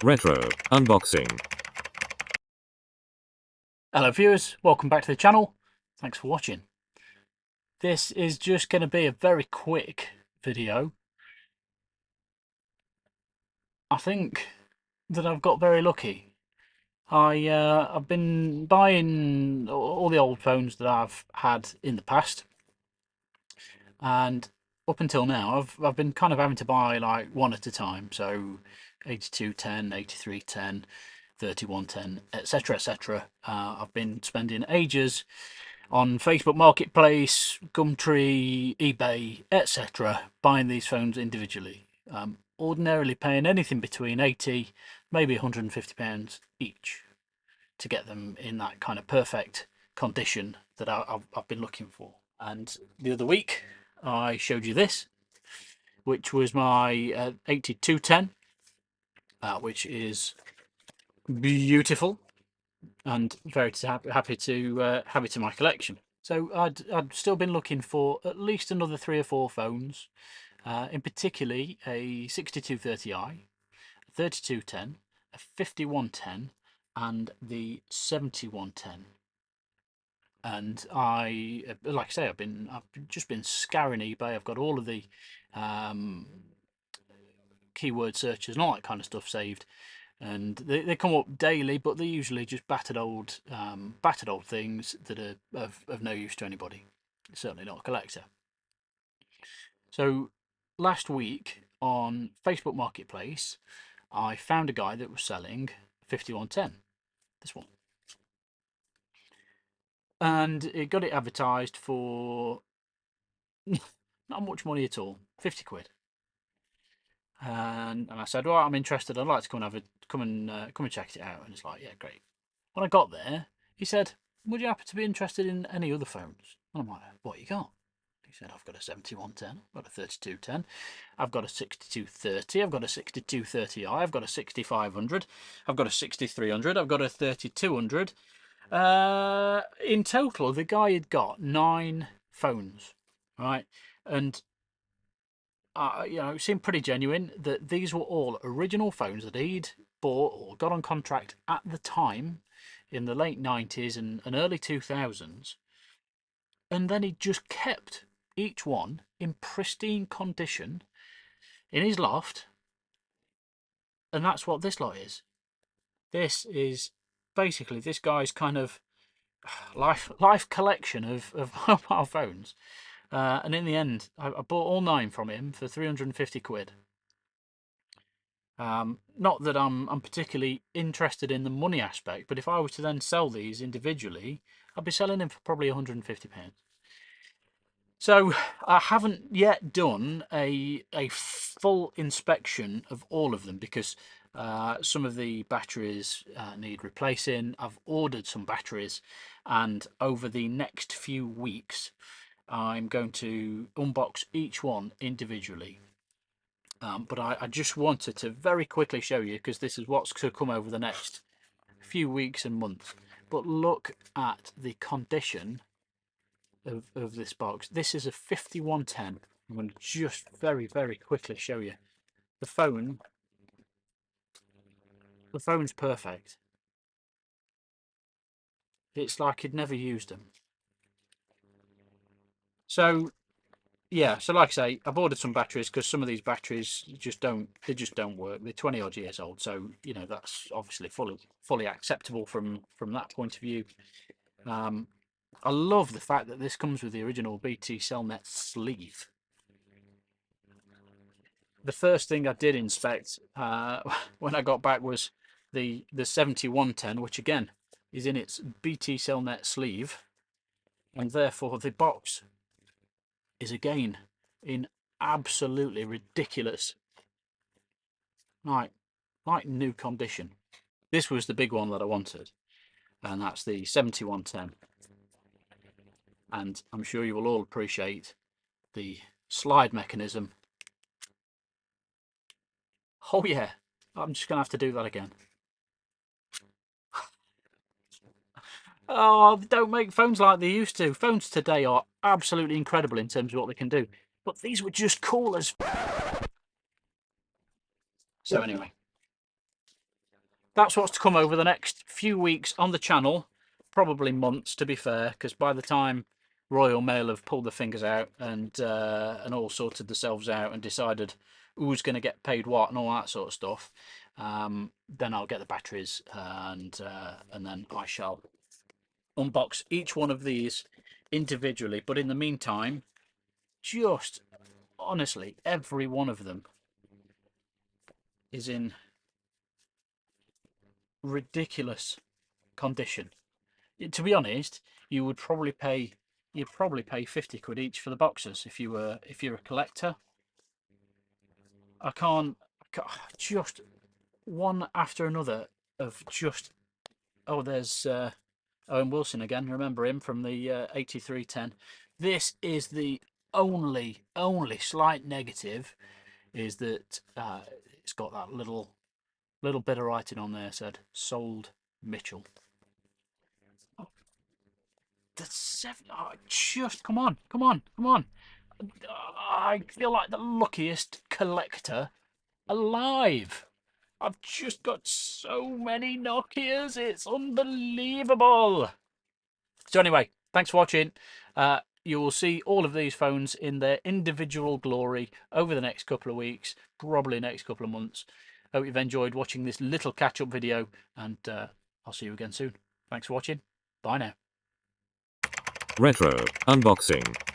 Retro Unboxing. Hello viewers, welcome back to the channel. Thanks for watching. This is just going to be a very quick video. I think that I've got very lucky. I've been buying all the old phones that I've had in the past, and up until now I've been kind of having to buy like one at a time. So 8210, 8310, 3110, etc, etc. I've been spending ages on Facebook Marketplace, Gumtree, eBay, etc., buying these phones individually. Ordinarily paying anything between 80, maybe £150 each to get them in that kind of perfect condition that I've been looking for. And the other week I showed you this, which was my 8210, which is beautiful and very happy to have it in my collection. So I'd still been looking for at least another 3 or 4 phones, in particularly a 6230i, a 3210, a 5110, and the 7110. And like I say, I've just been scouring eBay. I've got all of the keyword searches and all that kind of stuff saved, and they come up daily, but they're usually just battered old things that are of no use to anybody. Certainly not a collector. So last week on Facebook Marketplace, I found a guy that was selling 5110, this one, and it got it advertised for not much money at all, 50 quid. And I said, well, I'm interested. I'd like to come and come and check it out. And it's like, yeah, great. When I got there, he said, would you happen to be interested in any other phones? And I'm like, what you got? He said, I've got a 7110, I've got a 3210, I've got a 6230, I've got a 6230i, I've got a 6500, I've got a 6300, I've got a 3200. In total, the guy had got 9 phones, right? And it seemed pretty genuine that these were all original phones that he'd bought or got on contract at the time in the late 90s and early 2000s, and then he just kept each one in pristine condition in his loft. And that's what this lot is. This is basically this guy's kind of life collection of mobile phones. And in the end, I bought all 9 from him for 350 quid. Not that I'm particularly interested in the money aspect, but if I was to then sell these individually, I'd be selling them for probably £150. So I haven't yet done a full inspection of all of them because some of the batteries need replacing. I've ordered some batteries, and over the next few weeks I'm going to unbox each one individually. But I just wanted to very quickly show you, because this is what's to come over the next few weeks and months. But look at the condition of this box. This is a 5110. I'm going to just very, very quickly show you. The phone's perfect. It's like he'd never used them. So yeah, so like I say, I've ordered some batteries because some of these batteries just don't work. They're 20 odd years old, so that's obviously fully acceptable from that point of view. I love the fact that this comes with the original BT Cellnet sleeve. The first thing I did inspect when I got back was the 7110, which again is in its BT Cellnet sleeve, and therefore the box is again in absolutely ridiculous, like new condition. This was the big one that I wanted, and that's the 7110. And I'm sure you will all appreciate the slide mechanism. Oh yeah, I'm just gonna have to do that again. Oh, they don't make phones like they used to. Phones today are absolutely incredible in terms of what they can do, but these were just cool as. So anyway, that's what's to come over the next few weeks on the channel, probably months to be fair, because by the time Royal Mail have pulled their fingers out and all sorted themselves out and decided who's going to get paid what and all that sort of stuff, then I'll get the batteries and then I shall unbox each one of these individually. But in the meantime, just honestly, every one of them is in ridiculous condition. To be honest, you'd probably pay 50 quid each for the boxes if you're a collector. I can't just one after another of just there's Owen Wilson again. Remember him from the 8310. This is the only slight negative is that it's got that little bit of writing on there said sold Mitchell. The seven. Oh, just come on. I feel like the luckiest collector alive. I've just got so many Nokias. It's unbelievable. So anyway, thanks for watching. You will see all of these phones in their individual glory over the next couple of weeks, probably next couple of months. Hope you've enjoyed watching this little catch-up video, and I'll see you again soon. Thanks for watching. Bye now. Retro unboxing.